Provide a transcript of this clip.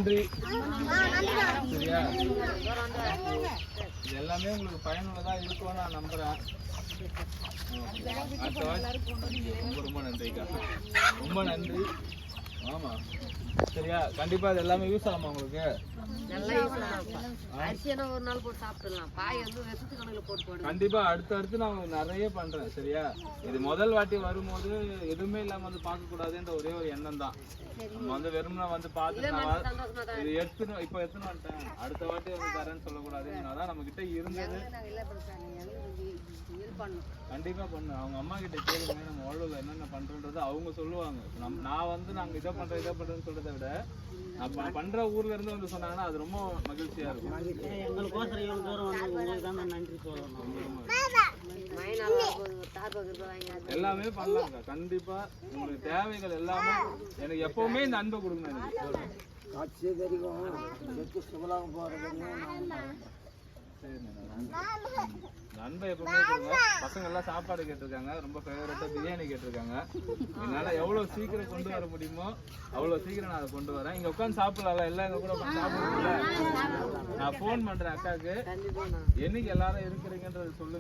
நன்றி. சரியா, இது எல்லாமே உங்களுக்கு பயனுள்ளதா இருக்கும்னு நான் நம்புறேன். அடுத்த வாட்டி ரொம்ப நன்றிக்கா, ரொம்ப நன்றி. ஆமா சரியா, கண்டிப்பா இது எல்லாமே யூஸ் ஆகுமா உங்களுக்கு? கண்டிப்பா அடுத்து நான் நிறைய பண்றேன். சரியா, இது முதல் வாட்டி வரும்போது எதுவுமே இல்லாம வந்து பார்க்க கூடாதுன்ற ஒரே ஒரு எண்ணம் தான். நம்ம வந்து வெறும்னா வந்து பார்த்துட்டு இது இப்போ எடுத்துன்னு வந்துட்டேன், அடுத்த வாட்டி வந்து தரேன்னு சொல்லக்கூடாதுன்னாதான் நம்ம கிட்ட இருந்தது. கண்டிப்பா பண்ணு, அவங்க அம்மா கிட்ட கேளுங்க, நம்ம வாழ்வுல என்னென்ன பண்றோன்றது அவங்க சொல்லுவாங்க. நான் வந்து நாங்க இதை பண்றேன்னு சொல்றதை விட நம்ம பண்ற ஊர்ல இருந்து வந்து சொன்னாங்கன்னா அது ரொம்ப மகிழ்ச்சியா இருக்கும். எல்லாமே பண்ணலாங்க. கண்டிப்பா உங்களுக்கு தேவைகள் எல்லாமே எனக்கு எப்பவுமே இந்த அன்பை கொடுங்க. நண்பை எப்பவுமே கொடுங்க. பசங்க எல்லாம் சாப்பாடு கேட்டிருக்காங்க, ரொம்ப ஃபேவரட்டா பிரியாணி கேட்டிருக்காங்க. என்னால எவ்வளவு சீக்கிரம் கொண்டு வர முடியுமோ அவ்வளவு சீக்கிரம் நான் அதை கொண்டு வரேன். இங்க உட்காந்து சாப்பிடலாம், எல்லாம் எங்க கூட உட்காந்து சாப்பிடுறீங்களா? நான் போன் பண்றேன் அக்காவுக்கு, என்னைக்கு எல்லாரும் இருக்கிறீங்கன்றது சொல்லுங்க.